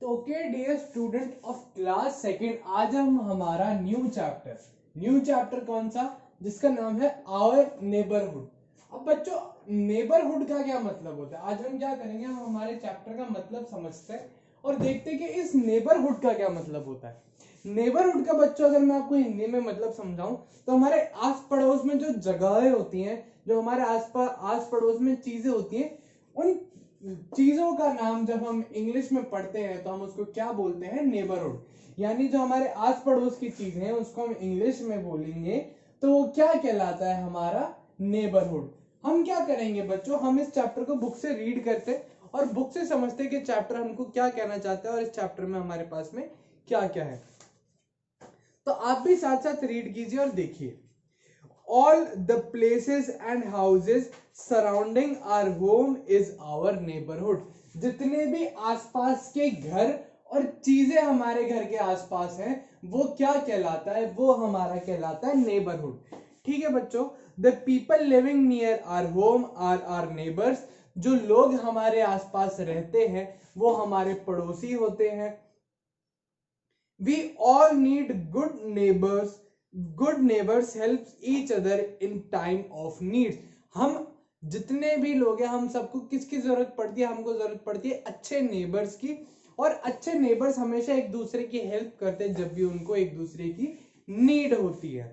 तो okay dear student of class second, आज हम हमारा न्यू चैप्टर कौन सा, जिसका नाम है आवर नेबरहुड। अब बच्चों, नेबरहुड का क्या मतलब होता है, आज हम क्या करेंगे, हम हमारे चैप्टर का मतलब समझते हैं और देखते हैं कि इस नेबरहुड का क्या मतलब होता है। नेबरहुड का बच्चों अगर मैं आपको हिंदी में मतलब समझाऊं तो हमारे आस पड़ोस में जो जगहें होती हैं, जो हमारे आस पड़ोस में चीजें होती हैं, उन चीजों का नाम जब हम इंग्लिश में पढ़ते हैं तो हम उसको क्या बोलते हैं, नेबरहुड। यानी जो हमारे आस पड़ोस की चीजें हैं उसको हम इंग्लिश में बोलेंगे तो वो क्या कहलाता है, हमारा नेबरहुड। हम क्या करेंगे बच्चों, हम इस चैप्टर को बुक से रीड करते और बुक से समझते कि चैप्टर हमको क्या कहना चाहता है और इस चैप्टर में हमारे पास में क्या क्या है। तो आप भी साथ साथ रीड कीजिए और देखिए। All the places and houses surrounding our home is our neighborhood। जितने भी आसपास के घर और चीजें हमारे घर के आसपास हैं वो क्या कहलाता है, वो हमारा कहलाता है नेबरहुड। ठीक है बच्चों, the people living near our home are our neighbours. जो लोग हमारे आसपास रहते हैं वो हमारे पड़ोसी होते हैं। We all need good neighbors helps each other in time of need। हम जितने भी लोग हैं, हम सबको किसकी जरूरत पड़ती है, हमको जरूरत पड़ती है अच्छे नेबर्स की। और अच्छे नेबर्स हमेशा एक दूसरे की हेल्प करते हैं जब भी उनको एक दूसरे की नीड होती है।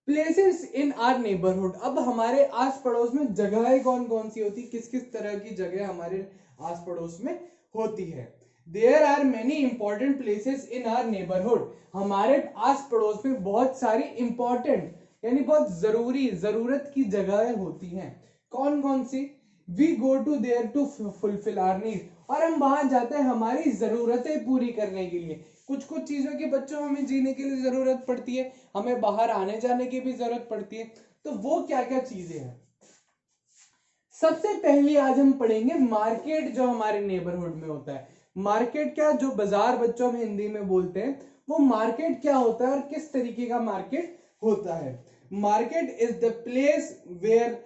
प्लेसेस इन आर नेबरहुड, अब हमारे आस पड़ोस में जगहें कौन कौन सी होती, किस किस तरह की जगह हमारे आस पड़ोस में होती है। There are many important places in our neighbourhood. हमारे आस पड़ोस में बहुत सारी इंपॉर्टेंट यानी बहुत जरूरत की जगहें होती हैं। कौन कौन सी, we go to there to fulfil our need, और हम वहां जाते हैं हमारी जरूरतें पूरी करने के लिए। कुछ कुछ चीजों की बच्चों हमें जीने के लिए जरूरत पड़ती है, हमें बाहर आने जाने की भी जरूरत पड़ती है। तो वो क्या क्या चीजें हैं, सबसे पहले आज हम पढ़ेंगे मार्केट, जो हमारे नेबरहुड में होता है। मार्केट क्या, जो बाजार बच्चों हम हिंदी में बोलते हैं, वो मार्केट क्या होता है और किस तरीके का मार्केट होता है। Market is the place where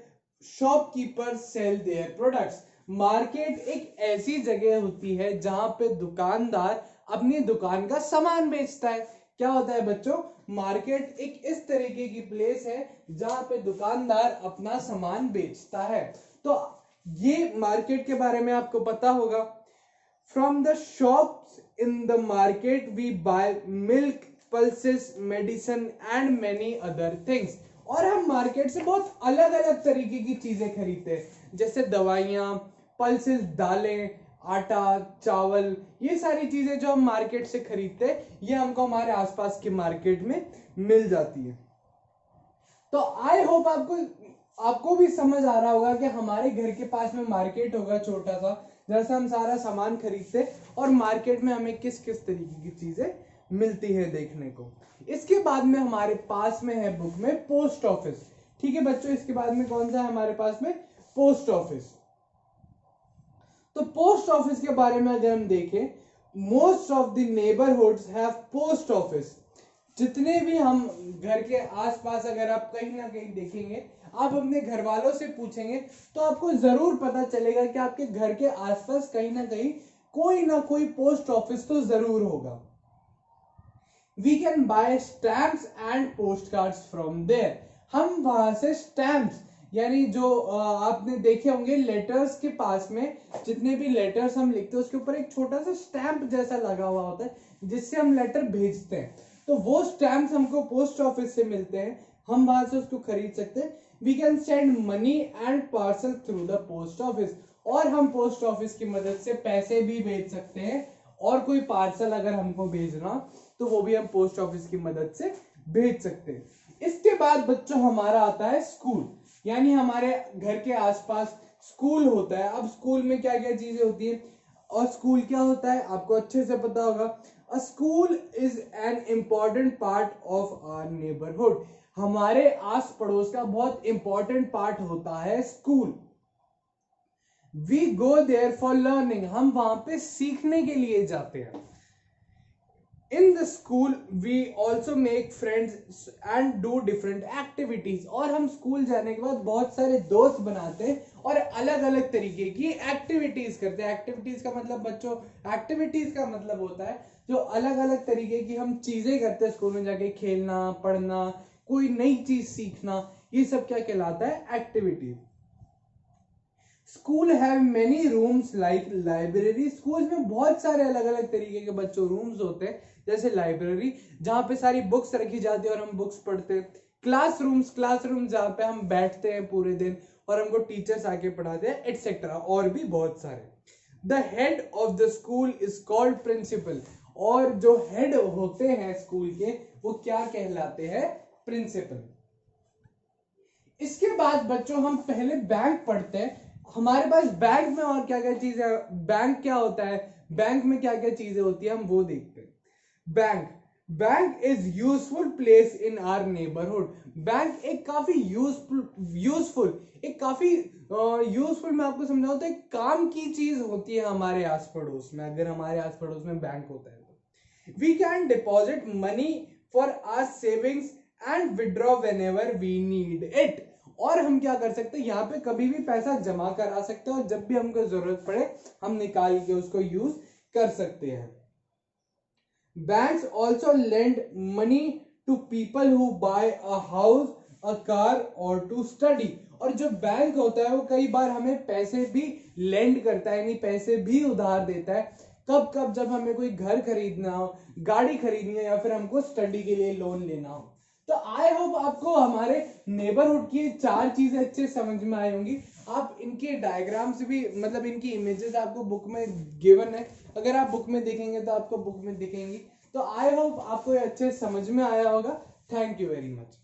shopkeeper sell their products. Market एक ऐसी जगह होती है जहां पे दुकानदार अपनी दुकान का सामान बेचता है। क्या होता है बच्चों, मार्केट एक इस तरीके की प्लेस है जहां पे दुकानदार अपना सामान बेचता है। तो ये मार्केट के बारे में आपको पता होगा। From the shops in the market we buy milk, pulses, medicine and many other things. और हम मार्केट से बहुत अलग अलग तरीके की चीजें खरीदते हैं, जैसे दवाइयां, पल्सेस, दालें, आटा, चावल, ये सारी चीजें जो हम मार्केट से खरीदते हैं ये हमको हमारे आसपास की मार्केट में मिल जाती है। तो आई होप आपको भी समझ आ रहा होगा कि हमारे घर के पास में मार्केट होगा छोटा सा, जैसे हम सारा सामान खरीदते और मार्केट में हमें किस किस तरीके की चीजें मिलती है देखने को। इसके बाद में हमारे पास में है बुक में पोस्ट ऑफिस। ठीक है बच्चों, इसके बाद में कौन सा है हमारे पास में, पोस्ट ऑफिस। तो पोस्ट ऑफिस के बारे में अगर हम देखें, most of the neighbourhoods have post office. जितने भी हम घर के आसपास अगर आप कहीं ना कहीं देखेंगे, आप अपने घर वालों से पूछेंगे तो आपको जरूर पता चलेगा कि आपके घर के आसपास कहीं ना कोई पोस्ट ऑफिस तो जरूर होगा। We can buy stamps and post cards from there. हम वहां से स्टैम्प्स यानी जो आपने देखे होंगे लेटर्स के पास में, जितने भी लेटर्स हम लिखते हैं उसके ऊपर एक छोटा सा स्टैंप जैसा लगा हुआ होता है जिससे हम लेटर भेजते हैं। तो वो स्टैम्प्स हमको पोस्ट ऑफिस से मिलते हैं, हम वहां से उसको खरीद सकते हैं। We can send money and parcel through the post office. और हम पोस्ट ऑफिस की मदद से पैसे भी भेज सकते हैं, और कोई पार्सल अगर हमको भेजना तो वो भी हम पोस्ट ऑफिस की मदद से भेज सकते हैं। इसके बाद बच्चों हमारा आता है स्कूल, यानी हमारे घर के आसपास स्कूल होता है। अब स्कूल में क्या क्या चीजें होती है और स्कूल क्या होता है आपको अच्छे से पता होगा। A school is an important part of our neighbourhood. हमारे आस पड़ोस का बहुत इंपॉर्टेंट पार्ट होता है school. We go there for learning, हम वहां पे सीखने के लिए जाते हैं। In the school we also make friends and do different activities, और हम स्कूल जाने के बाद बहुत सारे दोस्त बनाते हैं और अलग अलग तरीके की एक्टिविटीज करते हैं। एक्टिविटीज का मतलब बच्चों, एक्टिविटीज का मतलब होता है जो अलग अलग तरीके की हम चीजें करते हैं स्कूल में जाके, खेलना, पढ़ना, कोई नई चीज सीखना, ये सब क्या कहलाता है? Activity. School have many rooms like library, school में बहुत सारे अलग अलग तरीके के बच्चों रूम्स होते हैं, जैसे लाइब्रेरी जहाँ पे सारी बुक्स रखी जाती है और हम बुक्स पढ़ते हैं। क्लासरूम जहाँ पे हम बैठते हैं पूरे दिन और हमको टीचर्स आके पढ़ाते हैं, एटसेट्रा, और भी बहुत सारे। The head of the school is called principal, और जो हेड होते हैं स्कूल के वो क्या कहलाते हैं? प्रिंसिपल। इसके बाद बच्चों हम पहले बैंक पढ़ते हैं। हमारे पास बैंक में और क्या क्या चीजें, बैंक क्या होता है, बैंक में क्या क्या चीजें होती है, हम वो देखते हैं। Bank is useful place in our neighbourhood, bank एक काफी यूजफुल मैं आपको समझाऊं तो एक काम की चीज होती है हमारे आस पड़ोस में। अगर हमारे आस पड़ोस में बैंक होता है तो we can deposit money for our savings and withdraw whenever we need it, और हम क्या कर सकते हैं, यहाँ पे कभी भी पैसा जमा करा सकते हैं और जब भी हमको जरूरत पड़े हम निकाल के उसको यूज कर सकते हैं। Banks also lend money to people who buy a house, a car or to study, और जो बैंक होता है वो कई बार हमें पैसे भी लेंड करता है, यानी पैसे भी उधार देता है। कब कब? जब हमें कोई घर खरीदना हो, गाड़ी खरीदनी हो, या फिर हमको स्टडी के लिए लोन लेना हो। तो आई होप आपको हमारे नेबरहुड की 4 चीजें अच्छे समझ में आई होंगी। आप इनके डायग्राम्स भी, मतलब इनकी इमेजेस आपको बुक में गिवन है, अगर आप बुक में देखेंगे तो आपको बुक में दिखेंगी। तो आई होप आपको ये अच्छे समझ में आया होगा। Thank you very much.